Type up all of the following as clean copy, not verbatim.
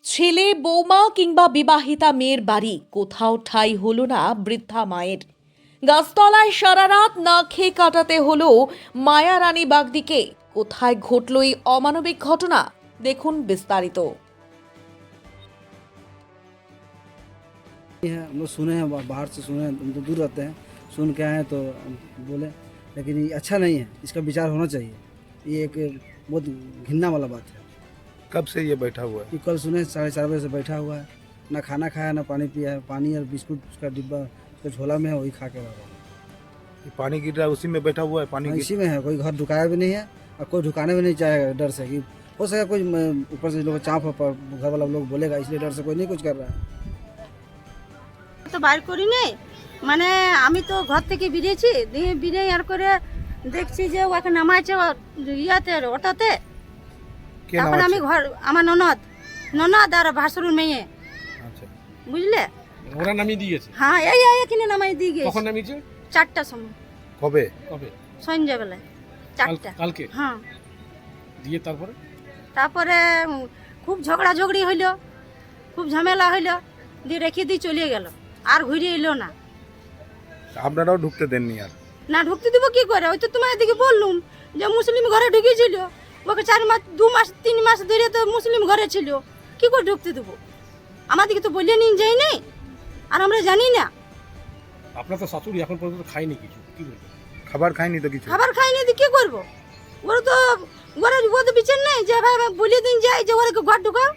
ছেলে বৌমা কিংবা বিবাহিতা মেয়ের বাড়ি কোথাও ঠাঁই হলো না বৃদ্ধা মায়ের। গাছতলায় সারা রাত না খেয়ে কাটাতে হলো মায়া রানী বাগদিকে। কোথায় ঘটল এই অমানবিক ঘটনা, দেখুন বিস্তারিত। है हम लोग सुने हैं, बाहर से सुने हैं, हम तो दूर रहते हैं, सुन के आए हैं तो हम बोले, लेकिन ये अच्छा नहीं है, इसका विचार होना चाहिए। ये एक बहुत घिनना वाला बात है। कब से ये बैठा हुआ है? कि कल सुने 4:30 बजे से बैठा हुआ है, ना खाना खाया ना पानी पिया है। पानी और बिस्कुट उसका डिब्बा उसका झोला में है, वही खा के भागा। ये पानी गिर रहा है उसी में बैठा हुआ है? पानी गिर इसी में है, कोई घर ढुकाया भी नहीं है और कोई ढुकाने भी नहीं चाहेगा डर से कि हो सके कोई ऊपर से लोग चाँप घर वाला लोग बोलेगा, इसलिए डर से कोई नहीं कुछ कर रहा है। তো বাইর করি নেই, মানে আমি তো ঘর থেকে বেরিয়েছি, দিয়ে বেরিয়ে আর করে দেখছি যে ওকে নামাইছে ইয়াতে অটোতে। কে তখন আমি নামাচ্ছে? ঘর আমার ননদ আর ভাসুরের মেয়ে, আচ্ছা, বুঝলে? ওরা নামিয়ে দিয়েছে। হ্যাঁ, এই এখানে নামাই দিয়ে গেছে। কখন নামিয়েছে? 4টার সময়, কবে? কবে? সন্ধ্যাবেলায় 4টা। কালকে? হ্যাঁ। দিয়ে তারপরে তারপরে খুব ঝগড়াঝগড়ি হইলো, খুব ঝামেলা হইলো, দিয়ে রেখে দিয়ে চলে গেল, আর ঘুরে এলো না। আপনারাও ঢুকতে দেননি আর? না ঢুকতে দিব কি করে? ওই তো তোমার এদিকে বললুম যে মুসলিম ঘরে ঢুকেছিল, ওকে 4 মাস 2 মাস 3 মাস ধরে তো মুসলিম ঘরে ছিল, কি করে ঢুকতে দেবো? আমাদেরকে তো বলে নিন যাই নেই, আর আমরা জানি না। আপনার তো শাশুড়ি এখন পর্যন্ত খায়নি কিছু, কি বলবো? খাবার খায়নি তো কিছু? খাবার খাইনি তো কি করবো? ওরা তো ও তো বিচার নেই যে ভাই বলে দিন যাই যে ওরা ঘর ঢুকাও,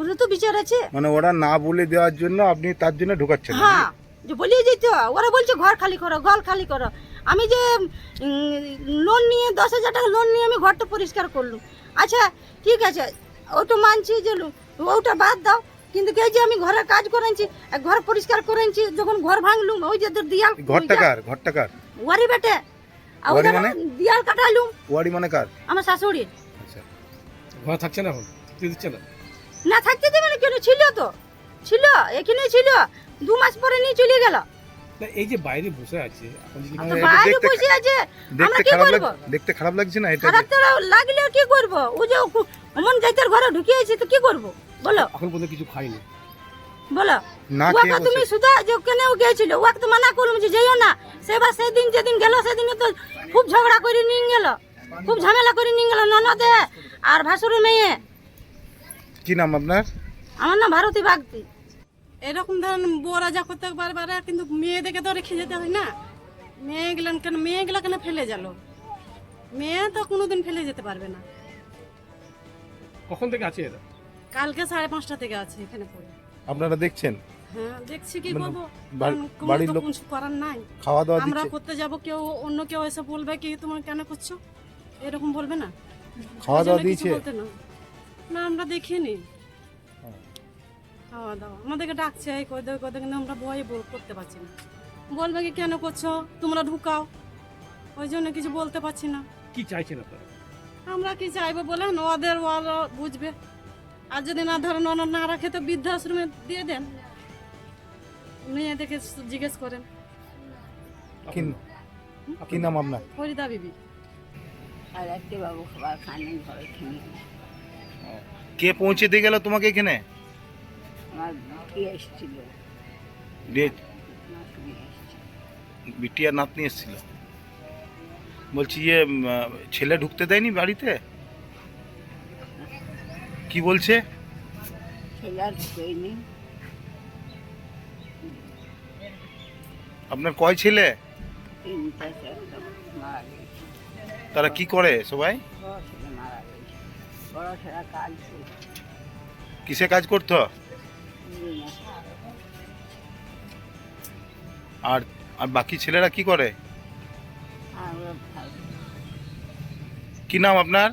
ওরা তো বিচার আছে। মানে ওরা না বলে দেওয়ার জন্য আপনি তার জন্য ঢুকাচ্ছেন? হ্যাঁ, যে বলিয়ে যেত, ওরা বলছে ঘর খালি করো, ঘর খালি করো। আমি যে লোন নিয়ে 10,000 টাকা লোন নিয়ে আমি ঘরটা পরিষ্কার করলুম, আচ্ছা ঠিক আছে, ওটা মানছি যে ওটা বাদ দাও, কিন্তু এই যে আমি ঘরের কাজ করেছি, ঘর পরিষ্কার করেছি, যখন ঘর ভাঙলুম ওই যে দিয়াল ঘরটা কার? ওয়ারি বেটে, আর ওয়ারি ওটা মানে? দিয়াল কাটালুম। ওয়ারি মানে কার? আমার শাশুড়ি। আচ্ছা, ঘর থাকছে না, এখন থাকতে দিচ্ছে না? না থাকতে দেবে না কেন? ছিল তো, ছিল, এখানে ছিল, 2 মাস পরে নিয়ে চলে গেল। না, এই যে বাইরে বসে আছে এখন যদি তো এটা বাইরে দেখতে- বসে আছে, আমরা দেখতে কি খারাপ করবো? দেখতে খারাপ লাগছে না এটা? খারাপ তো লাগলে কি করব? ও যে অমন জায়গার ঘরে ঢুকিয়েছে তো কি করব বলো? এখন পর্যন্ত কিছু খাইনি। বলো না ওকে খেয়ে তুমি বসে? সুদা যে কেন গিয়েছিল, ওকে তো মানা করলাম যে যাইও না। সেবার সেদিন যেদিন গেল সেদিনে তো খুব ঝগড়া করে নিয়ে গেল, খুব ঝামেলা করে নিয়ে গেল ননদে আর ভাসুরের মেয়ে। কি নাম আপনার? আমার নাম ভারতী বাগদি। এরকম ধরেন বউরা যা করতে পারবে, কিন্তু মেয়েদেরকে তো রেখে যেতে হয় না। মেয়েগুলো কেন ফেলে গেল? মেয়ে তো কোনোদিন ফেলে যেতে পারবে না। কখন থেকে আছে এরা? কালকে 5:30 থেকে আছে এখানে পড়ে। আপনারা দেখছেন? হ্যাঁ, দেখছি কি মানে করবো, বাড়ির কোনো তো লোক কিছু করার নাই। খাওয়া দাওয়া আমরা দিচ্ছে? করতে যাব, কেউ অন্য কেউ এসে বলবে কি তোমার কেন করছো, এরকম বলবে না? খাওয়া দাওয়া ওই জন্য কিছু দিয়েছে? বলতে না। না, আমরা দেখিনি খাওয়া দাওয়া। আমাদেরকে ডাকছে এই কই দেয়, কিন্তু আমরা ভয়ে করতে পারছি না। বলবে কি কেন করছো, তোমরা ঢুকাও, ওই জন্য কিছু বলতে পারছি না। কি চাইছেন আপনারা? আমরা কি চাইবো বলেন, ওরা বুঝবে। আর যদি না ধরেন না রাখে তো বৃদ্ধাশ্রমে দিয়ে দেন, মেয়েদেরকে জিজ্ঞেস করেন। কি নাম আপনার? ফরিদা বিবি। আর একটি বাবু খাবার খায়নি, ঘরে খেয়ে কে পৌঁছে দিয়ে গেল তোমাকে এখানে? আমার কি এসেছিল, নাতনি এসেছিল। বিটি আর নাতনি এসেছিল। বলছি ছেলে ঢুকতে দেয়নি বাড়িতে? কি বলছে? ছেলে আর ঢুকেইনি। আপনার কয় ছেলে? 3টা 4টা মারা গেছে। তারা কি করে সবাই? বড় ছেলে মারা গেছে, বড় ছেলে কাজ করছে। কিসে কাজ করতো? আর আর বাকি ছেলেরা কি করে? আমরা ভালো। কি নাম আপনার?